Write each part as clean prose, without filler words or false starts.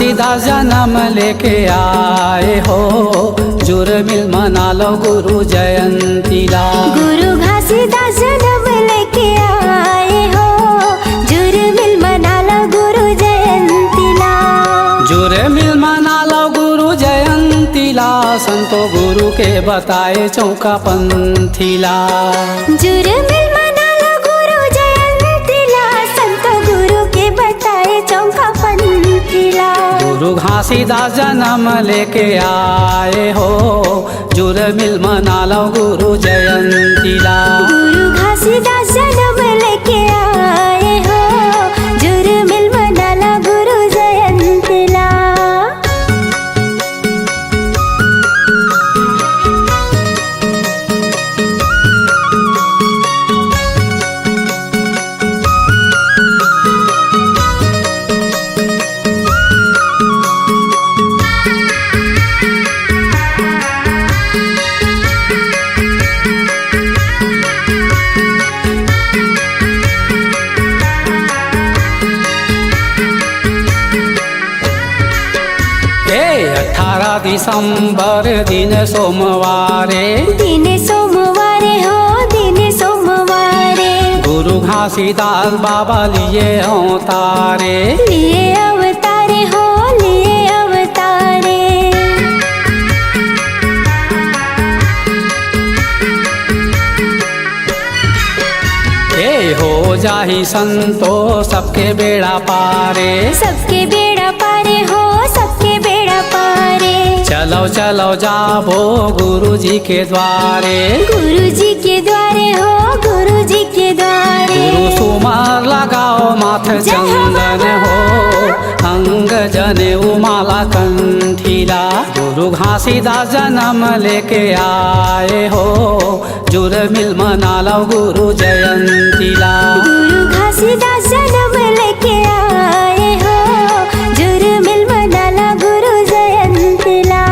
घासीदास जन्म लेके आए हो, जुर्मिल मना लो गुरु जयंतीला। गुरु घासीदास जन्म लेके आए हो, जुर्मिल मना लो गुरु जयंतीला। जुर्मिल मना लो गुरु जयंतीला, संतो गुरु के बताए चौका पंथीला। जुर्मिल मना लो गुरु जयंतीला, संतो गुरु के बताए चौका पंथीला। गुरु घासीदास जन्म लेके आए हो, जुर्मिल मना लो गुरु जयंतीला। गुरु घासीदास जन्म लेके आए हो, जुर्मिल मना लो गुरु जयंतीला। दिसंबर दिन सोमवारे, दिन सोमवारे हो दिन सोमवारे। गुरु घासीदास बाबा लिए अवतारे, लिए अवतारे हो लिए अवतारे। हो जाहि संतो सबके बेड़ा पारे, सबके बेड़ा पारे हो सबके बेड़ा पारे। चलो चलो जाबो गुरु जी के द्वारे, गुरु जी के द्वारे हो गुरु जी के द्वारे। गुरु सुमार लगाओ माथ चंदन हो, अंग जने माला कंठीला। गुरु घासीदास जन्म लेके आए हो, जुर्मिल मना लो गुरु जयंतीला। गुरु घासीदास जन्म लेके आए हो, जुर्मिल मना लो गुरु जयंतीला।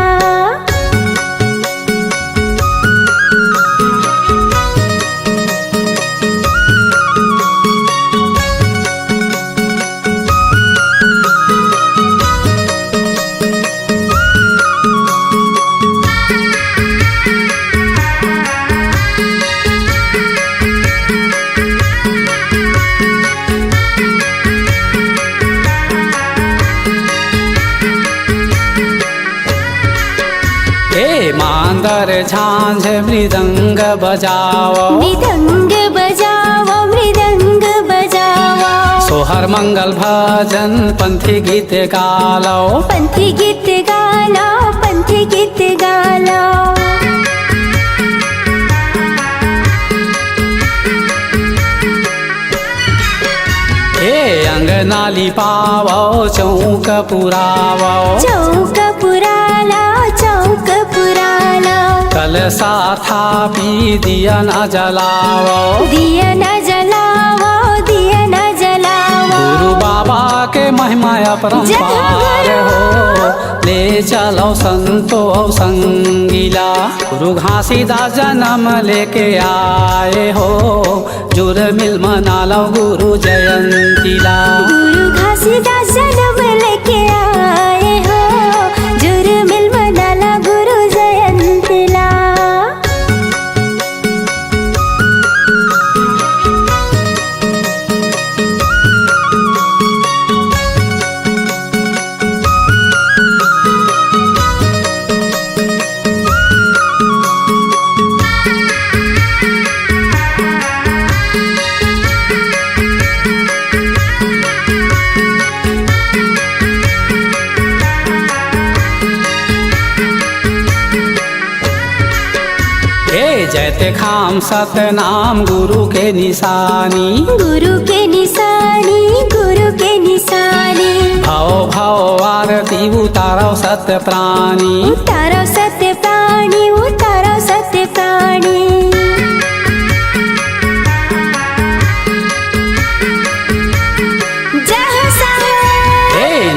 मांदर झांझ मृदंग बजाओ, मृदंग बजाओ मृदंग बजाओ। सोहर मंगल भजन पंथी गीत गालो, पंथी गीत गालो पंथी गीत गालो। अंगनाली पावो चौक पुरावो, चौक पुरालो चौक पुरालो। कलसा थापी दिया न जलावो, दिया न जलाओ दिया न जलाओ। गुरु बाबा के महिमा अपरंपार हो, ले चलो संतो संगीला। गुरु घासीदास जन्म लेके आए हो, जुर्मिल मना लो गुरु जयंतीला। गुरु घासीदास जन्म लेके आए हो, जुर्मिल मना लो गुरु जयंतीला। जयते खाम सतनाम गुरु के निशानी, गुरु के निशानी गुरु के निशानी। भाव भाव आरती उतारो सत्य प्राणी, उतारो सत्य प्राणी उतारो सत्य प्राणी।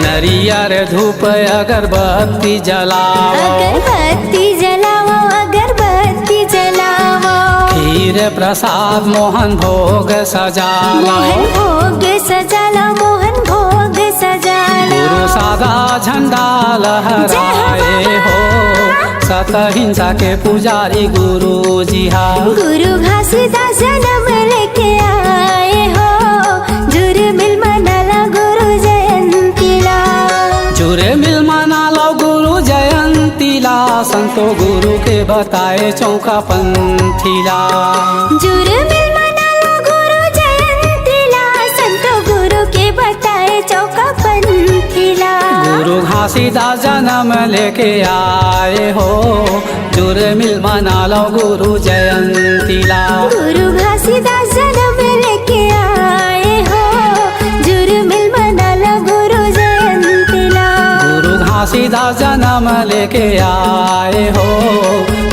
नरियर धूप अगरबत्ती जलाओ, अगरबत्ती जलाओ अगरबत्ती जलाओ। खीर प्रसाद मोहन भोग सजालो, मोहन भोग सजालो मोहन भोग सजालो। गुरु सादा झंडा लहराए हो, सत हिंसा के पुजारी गुरु जी हा। गुरु घासीदास जन्म लेके आए हो, जुर्मिल मनाला गुरु जयंतीला। जुर्मिल मनाला गुरु जयंतीला, संतो गुरु के बताए चौका पंथीला। जुर्मिल मनाला गुरु जयंतीला, संतो गुरु के बताए चौका पंथीला। गुरु घासीदास जन्म लेके आए हो, जुर्मिल मनाला गुरु जयंतीला। गुरु घासीदास जन्म लेके आए हो, जुर्मिल मनाला गुरु जयंतीला। गुरु घासीदास जन्म लेके आए हो,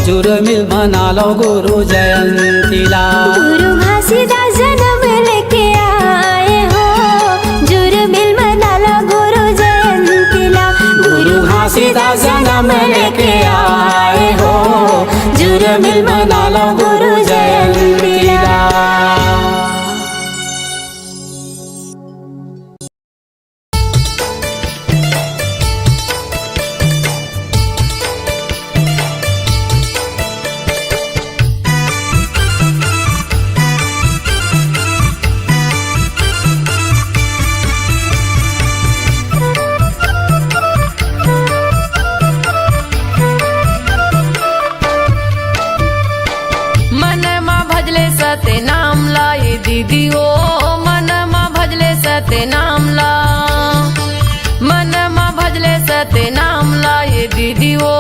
जुर्मिल मनाला गुरु जयंतीला। गुरु घासीदास जन्म लेके आए हो, जुर्मिल मनाला गुरु जयंतीला। गुरु घासीदास जन्म लेके आए हो, जुर्मिल मनाला गुरु जयंतीला। सते नाम ला ये दीदी ओ, मन मा भजले सते नाम ला। मन मा भजले सते नाम ला ये दीदी ओ,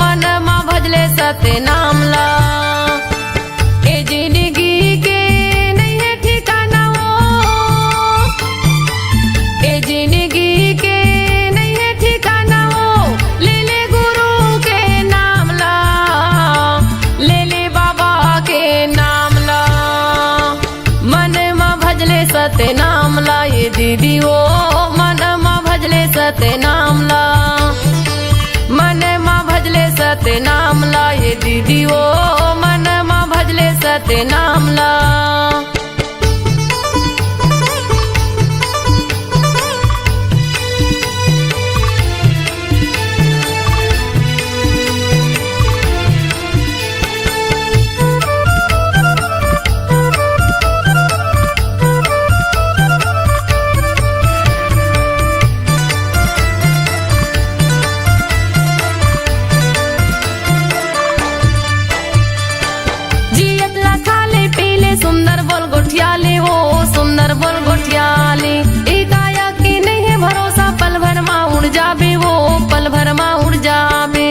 मन मा भजले सते नाम ला। ए जिंदगी के नहीं है ठिकाना वो, ए जिंदगी के नहीं है ठिकाना वो। ले ले गुरु के नाम ला, ले ले बाबा के नाम ला। मन मा भजले सते नाम ला ये दीदी ओ, मन मा भजले सते नाम ला। मन मा भजले सते नाम ला ये दीदी ओ, मन मा भजले सते नाम ला। सुंदर बोल गोठियाले हो, सुंदर बोल गोठियाले। एक आया की नहीं है भरोसा, पल भर मा उड़ जाबे वो, पल भर मा उड़ जाबे।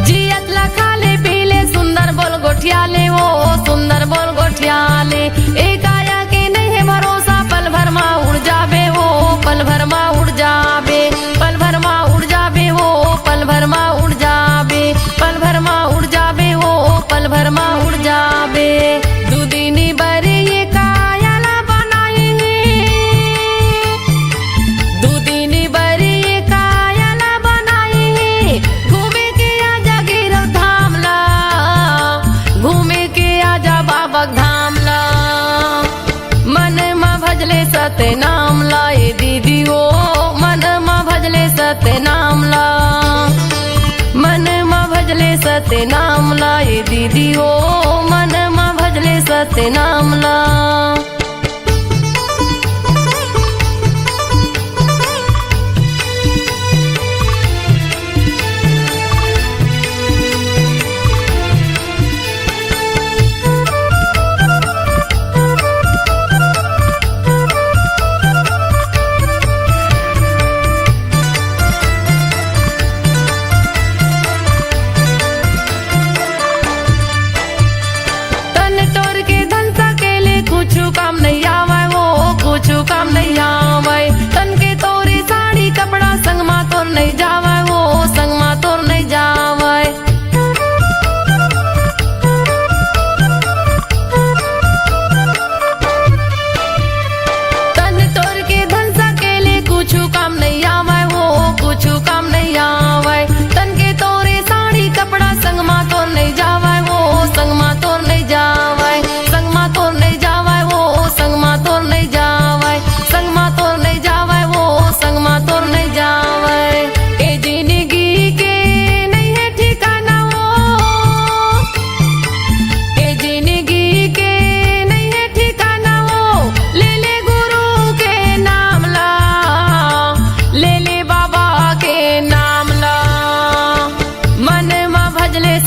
जियत ला खाले पीले सुंदर बोल गोठियाले हो, सुंदर बोल गोठियाले। एक आया की नहीं है भरोसा, पल भर मा उड़ जाबे वो, पल भर मा उड़ जाबे। पल भर मा उड़ जाबे वो, पल भर मा उड़ जाबे। पल भर मा उड़ जाबे वो, पल भर मा उड़ जाबे। दू दिन बरे ये कायाला बनाई, दू दिन बरे ये कायाला बनाई। घूमे के आजा गिरव धाम ला, घूमे के आजा बाबा धाम ला। मन मा भजले सते नाम ला ये दीदी ओ, मन मा भजले सते नाम ला। मन मा भजले सते नाम ला ये दीदी ओ, मन मा भजले सते नाम ला।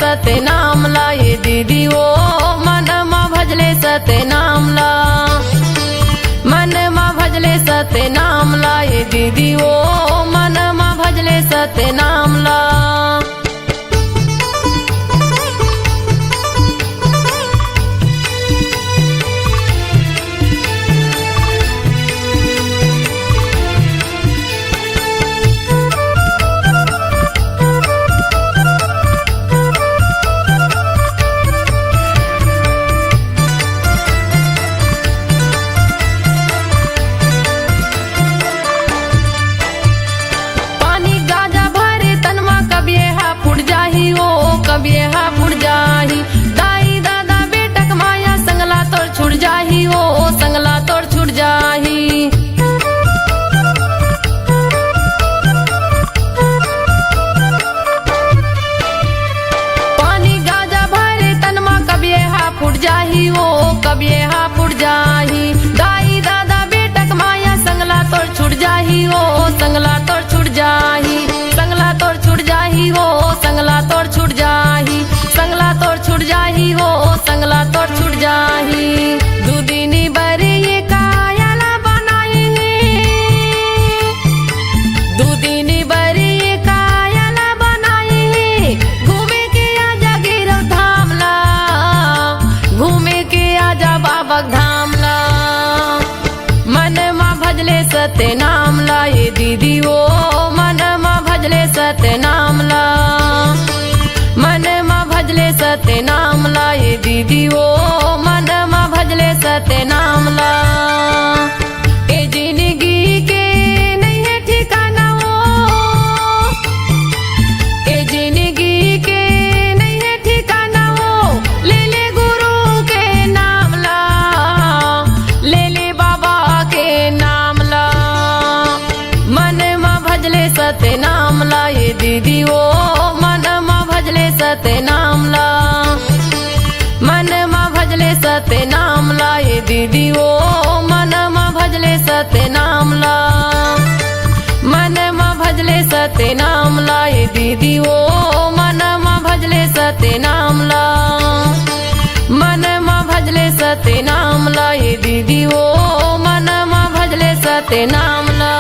सत्य नाम ला ये दीदी ओ मन मा भजले सत्य नाम ला मन मा भजले सत्य नाम ला ये दीदी ओ मन मा भजले सत्य नाम ला कभी हा फुट जाही दाई दादा बेटक माया संगला तोड़ छुट जाही ओ संगला तोड़ छुट जाही पानी गाजा भरे तनमा कभी हा फुट जाही ओ कभी हा फुट जाही दाई दादा बेटक माया संगला तोड़ छुट जाही ओ संगला तोड़ छुट जाही संगला तोड़ छुट जाही हो संगला तोड़ छुट जाही संगला तोड़ छुट जाही हो संगला तोड़ छुट जाही दूदिनी बरी ये कायला बनाई दूदिनी बरी ये कायला बनाई घूमे के आजा गिरव धाम ला घूमे के आजा बाबा धाम ला मन मा भजले सत्य नाम ला ये दीदी ओ मन मा भजले सत्य नाम ला मन मा भजले सत्य नाम ला ये दीदी ओ मन मा भजले सत्य नाम ला ए जिंदगी के नहीं है ठिकाना ओ ए जिंदगी के नहीं है ठिकाना ओ ले ले गुरु के नाम ला ले ले बाबा के नाम ला मन मा भजले सत्य नाम ला ये दीदी ओ मन मा भजले सत्य नाम ला मन मा भजले सत्य नाम ला ये दीदी ओ मन मा भजले सत्य नाम ला मन मा भजले सत्य नाम ला ये दीदी ओ मन मा भजले सत्य नाम ला मन मा भजले सत्य नाम ला ये दीदी ओ मन मा भजले सत्य नाम ला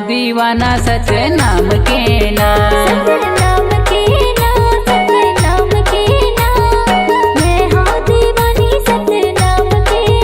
दीवाना सच नाम के ना नाम के ना सत्य नाम के ना मैं हूँ दीवानी सत्य नाम के ना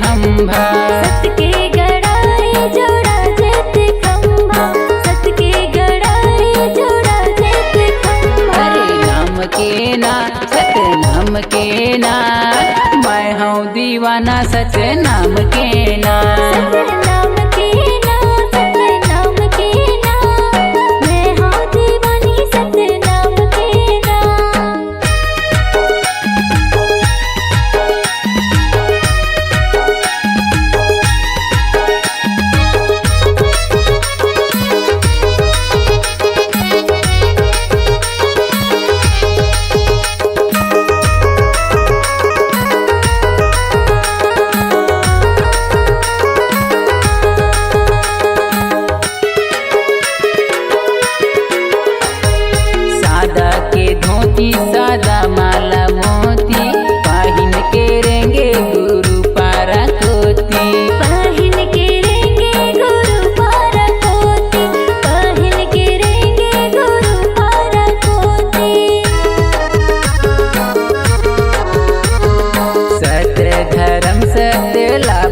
खंभा सत के गड़ाए जोड़ा जेते खंभा सत के गड़ाए जोड़ा जेते खंभा अरे नाम के ना सत नाम के ना दीवाना सच नाम के ना। सतनाम के ना, सतनाम के ना, मैं हूँ दीवानी सतनाम के ना। सादा के धोती सादा माला मोती, पाहिन के रेंगे गुरु पारा कोती। पहन के रेंगे गुरु पारा कोती, पहन के रेंगे गुरु पारा कोती। सत्य धर्म सत्य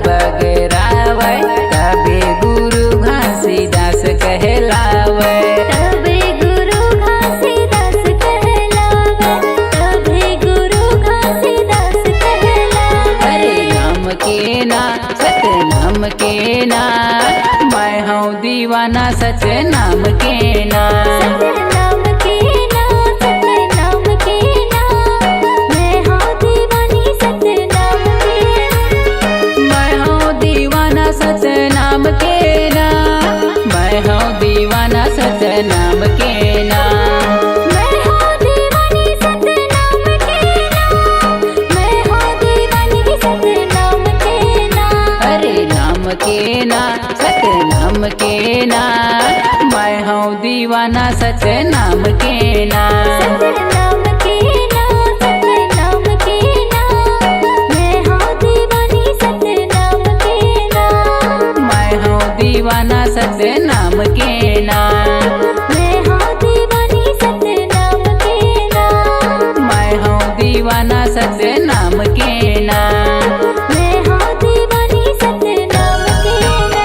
बगरावै, तबे गुरु घासीदास कहलावै। तबे गुरु घासीदास कहलावै, तबे गुरु घासीदास कहलावै। अरे नाम के ना सत नाम के ना, मैं हूँ दीवाना सच नाम के ना। सतनाम के ना, सतनाम के ना, मैं हूँ दीवानी सतनाम के ना। मैं हूँ दीवाना सच नाम के ना। मैं हूँ दीवाना सच नाम के ना। मैं हूँ दीवानी सतनाम के ना, मैं हूँ दीवानी सतनाम के ना। अरे नाम के ना सत नाम के ना, मैं हूँ दीवाना सच नाम के ना। सतनाम के ना, सतनाम के ना, मैं हूँ दीवानी सतनाम के ना। मैं हूँ दीवाना सच नाम के ना। मैं हूँ दीवानी सतनाम के ना। मैं हूँ दीवाना सच नाम के ना। मैं हूँ दीवानी सतनाम के ना।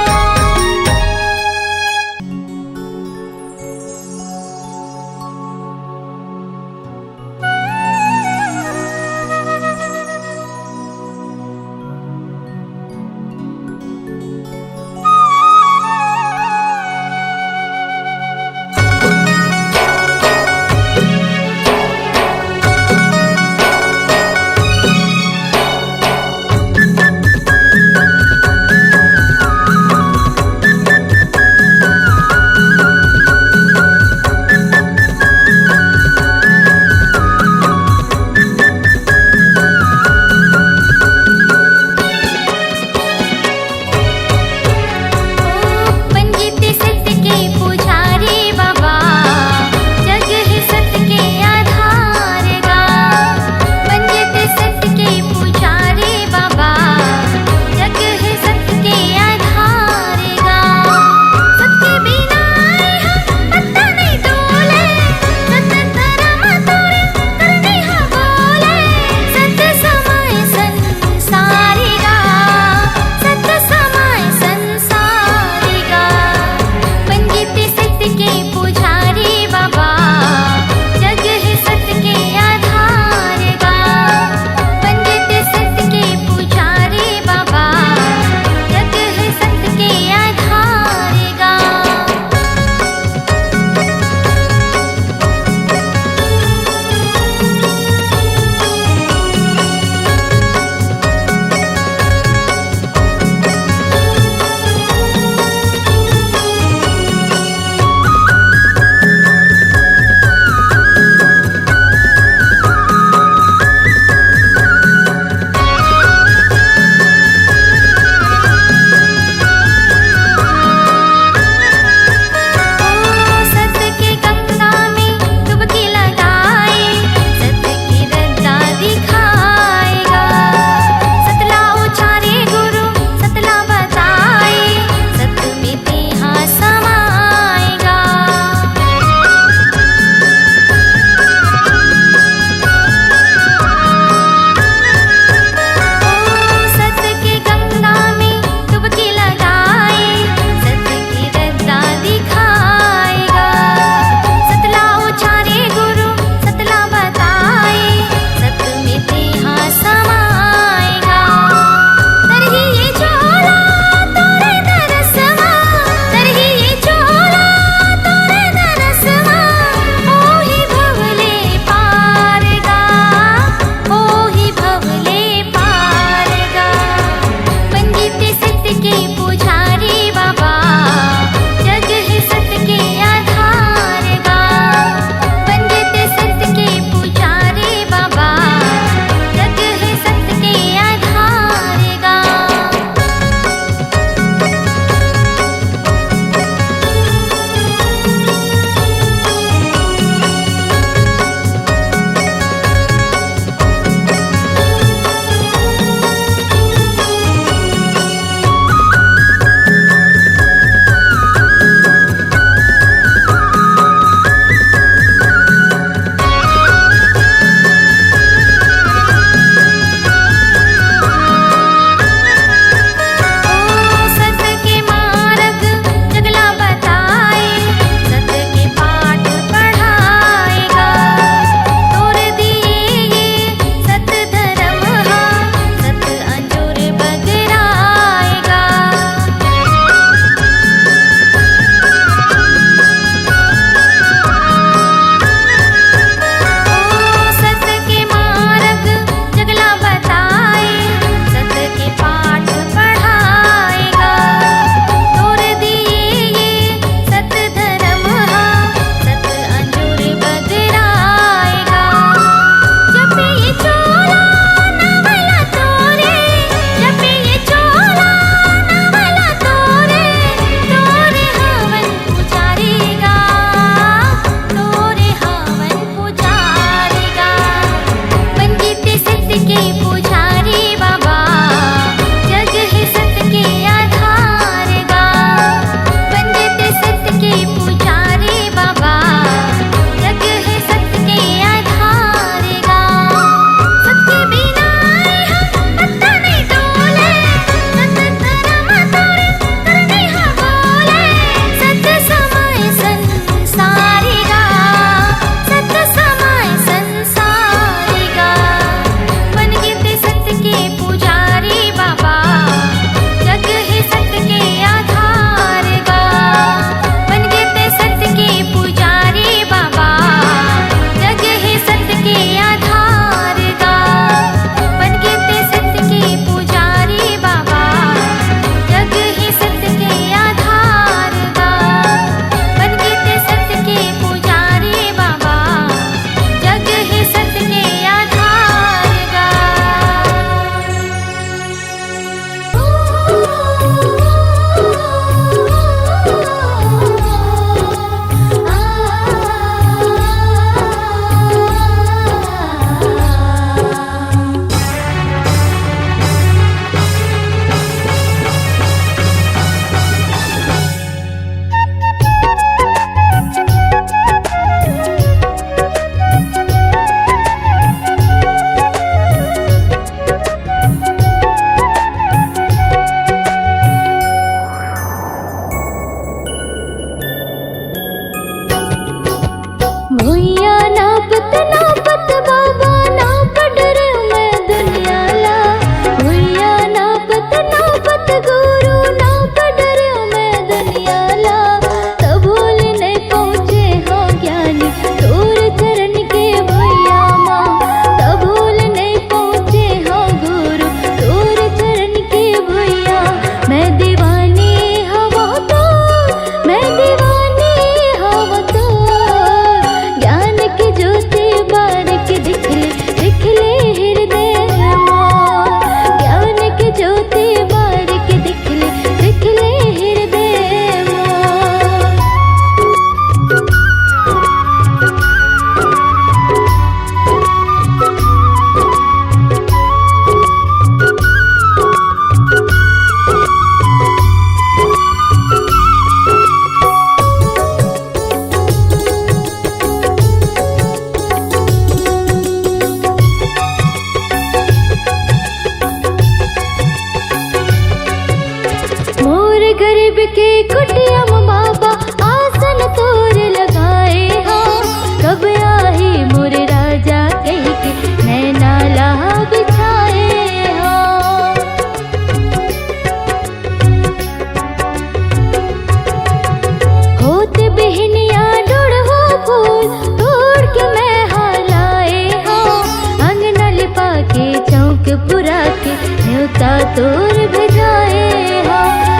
तोर भेजाए हो,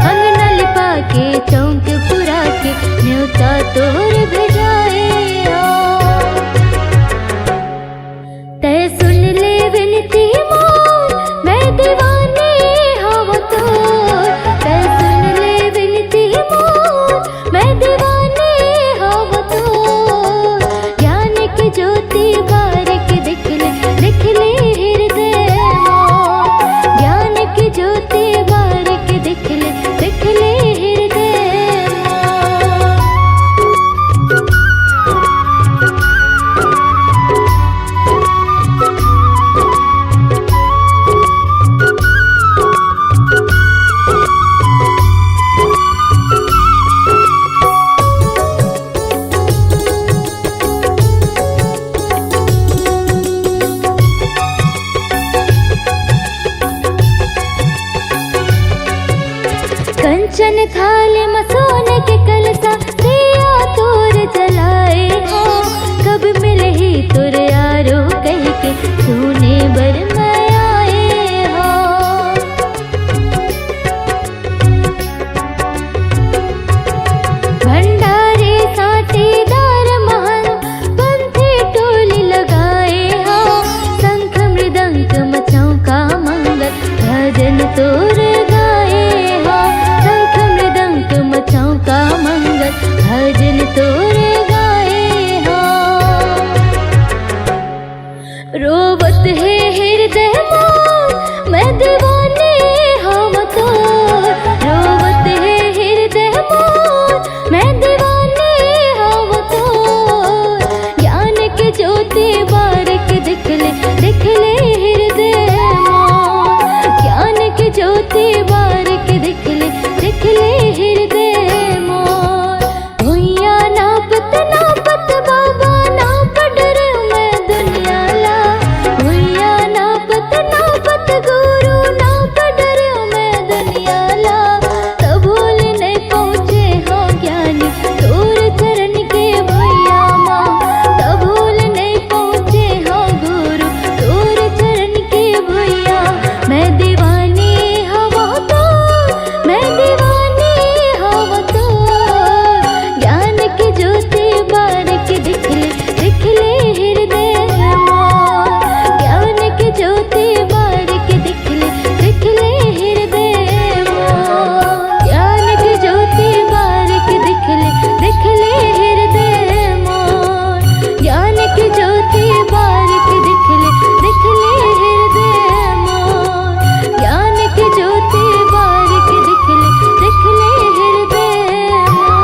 अंगना लिपा के चौक पुरा के न्योता तोर भेजाए हो। तै सुन ले विनती मोर, मैं दीवानी हूँ तोर। तै सुन ले विनती मोर, मैं दीवानी हूँ तोर। ज्ञान की ज्योति बारिक दिख ले हृदय मोर। ज्ञान की ज्योति बारिक दिख ले हृदय मोर। कंचन थाल में सोने के कलसा, दिया तोर जलाए हो। कब मिले ही तुर यारो कह के सोने बर मैं आए हो। भंडारे साटीदार महल पंथी टोली लगाए हो। शंख मृदंग मचाऊ का मंगल भजन तोर गाए हो। शंख मृदंग मचाऊ का मंगल भजन तोर गाए हो। रोवत है हृदय मोर, मैं दीवानी हूँ तोर। रोवत है हृदय मोर, मैं दीवानी हूँ तोर। ज्ञान की ज्योति बारिक दिख ले हृदय मोर। ज्ञान की ज्योति बारिक दिख ले हृदय मोर। भुइया नापत नापत बाबा नाप डरे मैं दुनिया ला। भुइया नापत नापत गुरु नाप डरे मैं दुनिया ला। तबोल नहीं पहुँचे हो ज्ञानी तोर चरण के भैया माँ। तबोल नहीं पहुँचे हो गुरु तोर चरण के भैया। मैं दीवानी हवा तोर, मैं दीवानी हवा तोर। ज्ञान की ज्योति बारिक दिख ले हृदय मोर। ज्ञान की ज्योति बारिक दिख ले हृदय मोर। ज्ञान की ज्योति बारिक दिख ले हृदय मोर। ज्ञान की ज्योति बारिक दिख ले हृदय मोर। ज्ञान की ज्योति बारिक दिख ले हृदय मोर।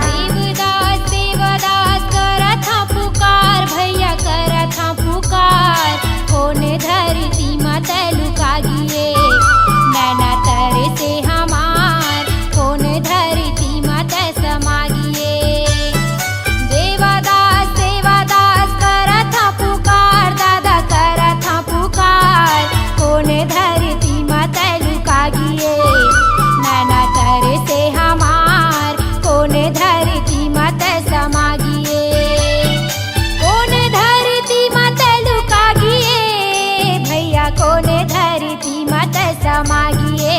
देवदास देवदास करत हा पुकार, भैया करत हा पुकार। कोने धरती मत लुका गिए, नैना तरे से हमार। कोने धरती मत समा गिए। देवदास देवदास करत हा पुकार, दादा करत हा पुकार। कोने धरती मत लुका गिए, नैना तरे से हमार। कोने धरती मत समा गिए। कोने धरती मत लुका गिए, भैया कोने धरती मत समा गिए।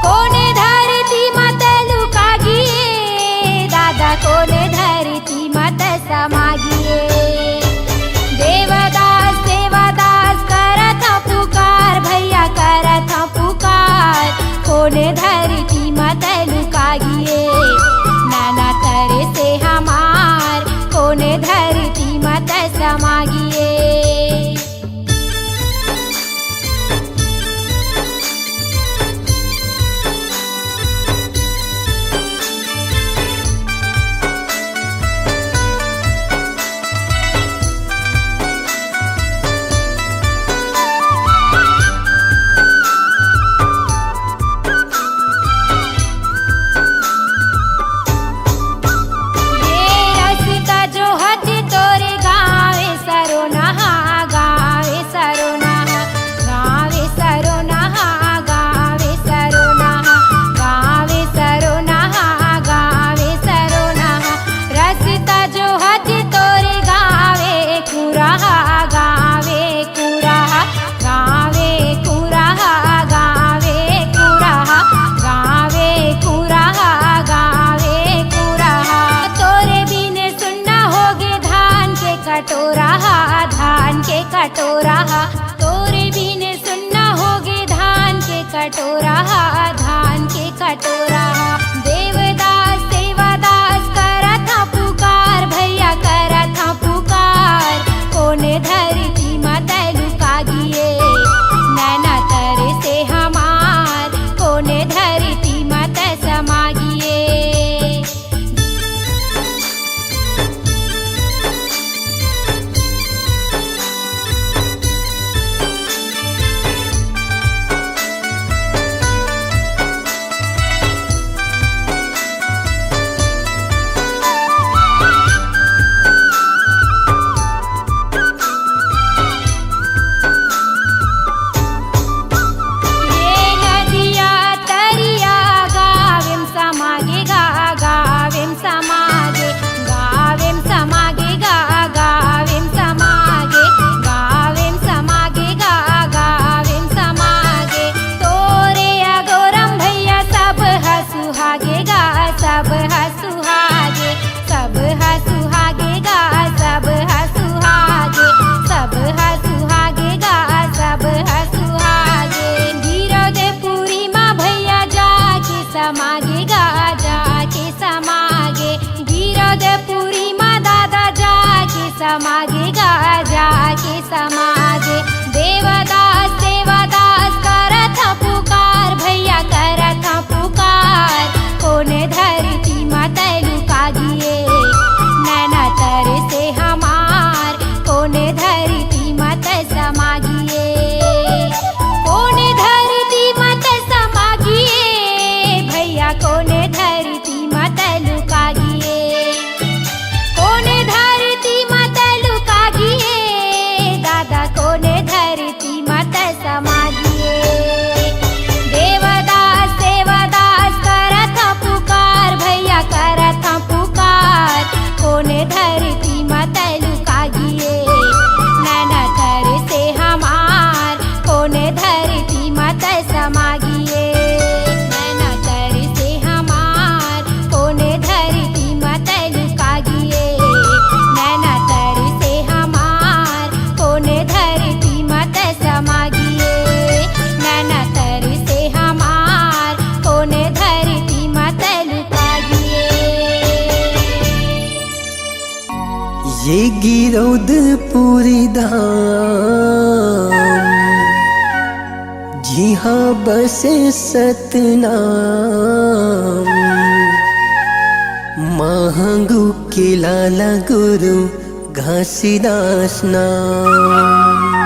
कोने धरती मत लुका गिए, दादा कोने धरती मत समा गिए। देवदास देवदास करत हा पुकार, भैया करत हा पुकार। कोने धरती मत लुका गिए, नैना तरे से हमार। कोने धरती मत समा गिए। कटोरा धान के कटोरा तोरे बिन सुन्ना होगे धान के कटोरा धान के कटोरा देवदास सेवादास करत पुकार भैया करत पुकार कोने धरती माता लुका गिए नैना तरे से हमार कोने धरती माता समा गिए समागेगा जाके समागे देवदास सेवादास करत पुकार भैया करत पुकार कोने धरती माता लुका गिए नैना तरे से हमार कोने धरती माता समा गिए कोने धरती माता समा गिए भैया कोने धरती माता लुका गिए कोने धरती माता समा गिए देवदास सेवादास करत पुकार भैया करत पुकार कोने धरती माता लुका गिए नैना तरे से हमार कोने धरती माता समा गिए नैना तरे से हमार कोने धरती माता लुका गिए नैना तरे से हमार कोने धरती माता समा गिए नैना तरे से हमार कोने धरती माता लुका गिए ये गिरौदपुरी धाम जिहाँ बसे सतनाम महंगू के लाला गुरु घासीदास नाम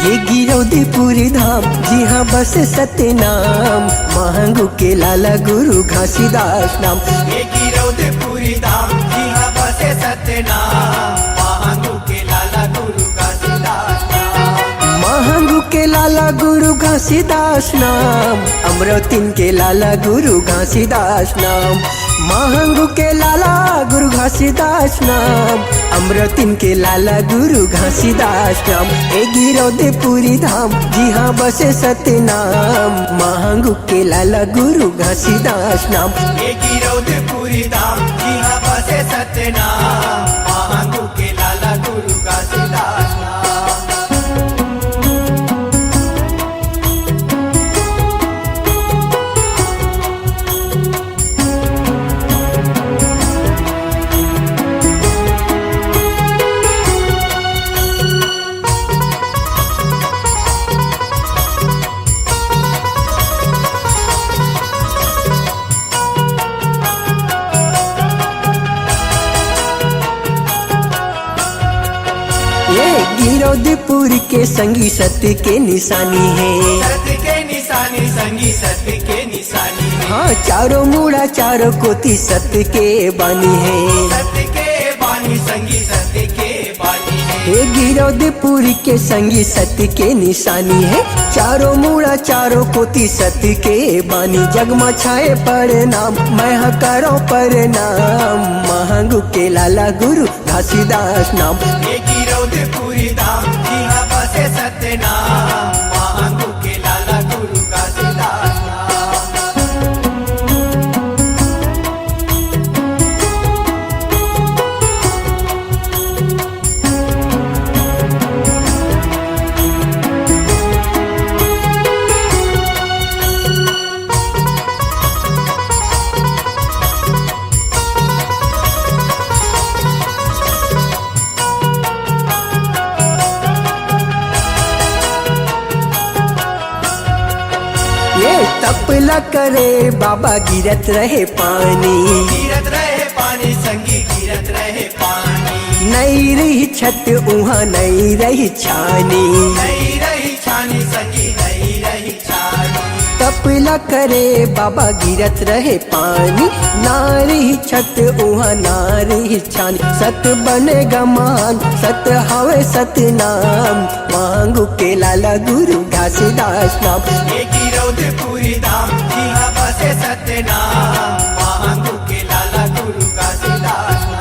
ये गिरौदपुरी धाम जिहाँ बस सतनाम महंगू के लाला गुरु घासीदास नाम ये गिरौदपुरी धाम जिहाँ बसे सतनाम महंगू के लाला गुरु घासीदास नाम महंगू के लाला गुरु घासीदास नाम अमरौतीन के लाला गुरु घासीदास नाम महंगू के लाला गुरु घासीदास नाम अमरौतीन के लाला गुरु घासीदास नाम ए गिरौदपुरी धाम जिहाँ बसे सतनाम महंगू के लाला गुरु घासीदास नाम ये गिरौदपुरी धाम जिहाँ बसे सतनाम महंगू के लाला गुरु घासीदास नाम गिरौदपुर के संगी सत्य के निशानी है सत्य के निशानी निशानी संगी सत्य के निशानी है। हाँ चारों मुड़ा चारों कोती सत्य के बानी है। सत्य के बानी संगी सत्य के बानी है। हे गिरौदपुरी के संगी सत्य के निशानी है। चारों मुड़ा चारों कोती सत्य के बानी। जगमा छाए प्रणाम मैं करो प्रणाम। महंगू के लाला गुरु घासीदास नाम। ये गिरौदपुरी धाम यहाँ बसे सत्य नाम। महांगू के लाला गुरु घासीदास नाम। ये तपला करे बाबा गिरत रहे पानी। गिरत रहे पानी संगी गिरत रहे पानी। नहीं रही छत उहाँ नहीं रही छानी। नहीं रही छानी संगी नहीं रही छानी। तपला करे बाबा गिरत रहे पानी। ना रही छत उहाँ ना रही छानी। सत बनेगा मान सत हवे सत नाम। मांगू के लाला गुरु घासीदास नाम। ये गिरौदपुरी धाम यहाँ बसे सत्य नाम। महांगू के लाला गुरु घासीदास नाम।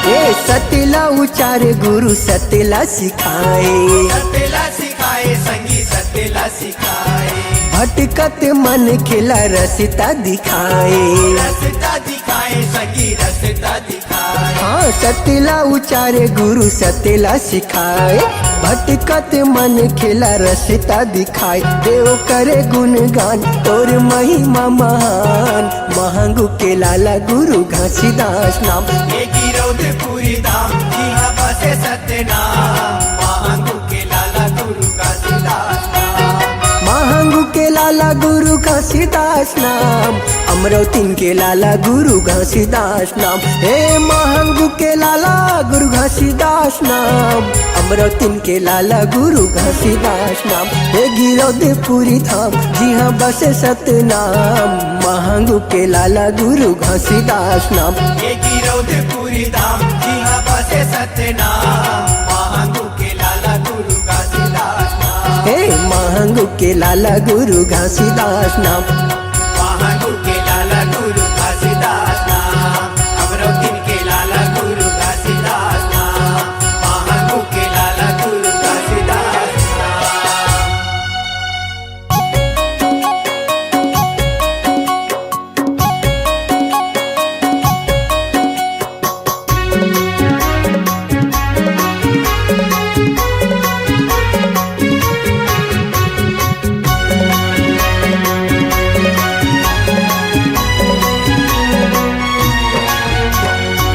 ये सतला उचार गुरु सतला सिखाए। सत्यला सिखाए संगी सत्यला सिखाए। भटकत मन खिला रसता दिखाए। रसता दिखाए संगी रसता दिखाए। हाँ सतला उचारे गुरु सतला सिखाए। भटकत मन खिला रसता दिखाए। देव करे गुणगान तोर महिमा महान। महंगू के लाला गुरु घासीदास नाम। ये गिरौदपुरी धाम यहाँ बसे सत्य नाम। महांगू के लाला गुरु घासीदास नाम। महंगू के लाला गुरु घासीदास नाम। अमरौतीन के लाला गुरु घासीदास नाम। हे महंगू के लाला गुरु घासीदास नाम। अमरौतीन के लाला गुरु घासीदास नाम। हे गिरौदपुरी धाम जी हाँ बसे सतनाम। महंगू के लाला गुरु घासीदास नाम। ये गिरौदपुरी धाम यहाँ बसे सत्य नाम। महांगू के लाला गुरु घासीदास नाम। हे महंगू के लाला गुरु घासीदास नाम। महांगू के लाला गुरु घासीदास नाम। अमरौतीन के लाला गुरु घासीदास नाम। महांगू के लाला गुरु घासीदास नाम।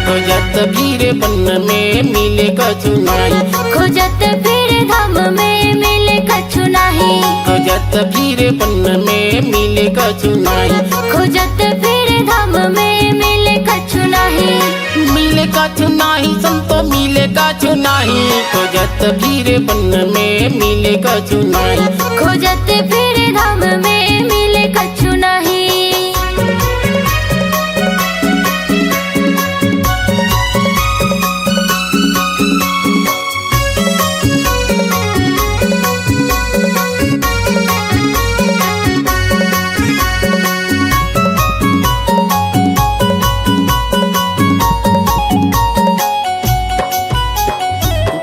खोजत भीड़ बन में मिले कछु नाही। खोजत फिर धाम में मिले कछु नाही। खोजत भीड़ बन में मिले कछु नाही। खोजत फिर धाम में मिले कछु नाही। मिले कछु नाही संतो मिले कछु नाही। खोजत भीड़ बन में मिले कछु नाही। खोजत फिर धाम में मिले कछु नाही।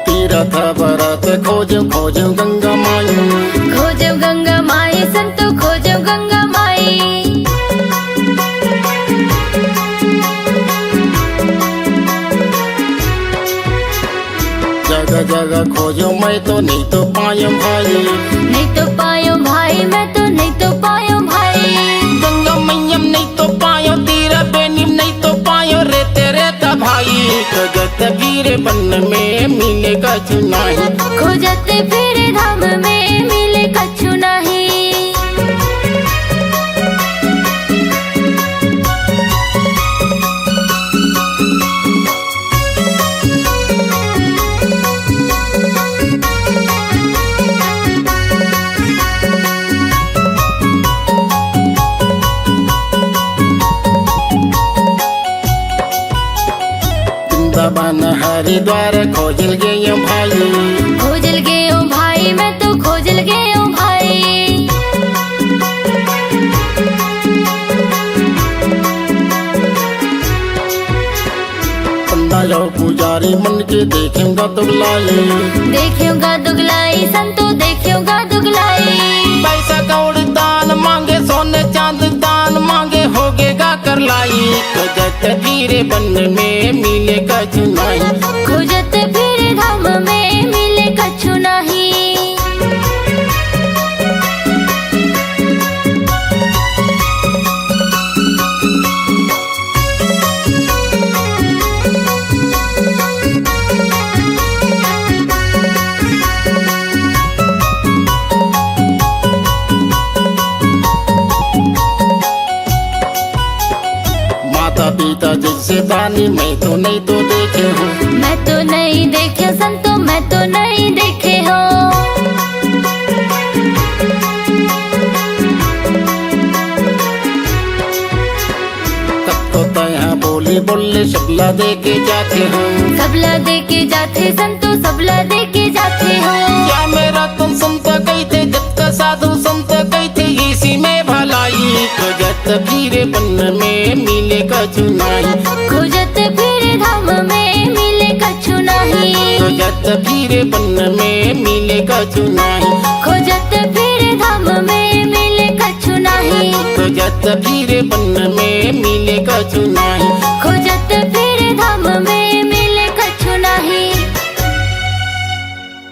तीरथ भरत खोजो खोजो गंगा माई। खोजो गंगा माई संतो खोजो गंगा माई। जगह जगह खोजो मैं तो नहीं तो पायो भाई। नहीं तो पायो भाई मैं तो नहीं तो पायो भाई। खोजत फिर बन में मिले कछु नहीं। खोजत फिर धाम में मिले कछु नहीं। वृंदावन हरिद्वार खोजल गए भाई। खोजल गए ओ भाई, मैं तो खोजल गए ओ भाई। पंडा यो पुजारी मन के देखेगा दुगलाई। देखियोगा दुगलाई संतो देखियोगा दुगलाई। पैसा कौड़ दान मांगे सोने चांद दान मांगे होगेगा कर लाई। खोजत फिर बन में मिले कछु नहीं। खोजत फिर धाम में मिले कछु नहीं। माता पिता जैसे दानी मैं तो नहीं तो देखे हूँ। मैं तो नहीं देखे संतो, मैं तो नहीं देखे हो। तब तो तया बोली बोले सबला दे के जाते हो। सबला दे के जाते संतो, सबला दे के जाते हो। क्या मेरा तुम संत कहते जब का साधु संत कहते इसी में भलाई। खोजत फिर बन में मिले कछु नहीं। खोजत फिर धाम में मिले कछु नहीं। खोजत फिर बन में मिले कछु नहीं। खोजत फिर धाम में मिले कछु नहीं। खोजत फिर बन में मिले कछु नहीं।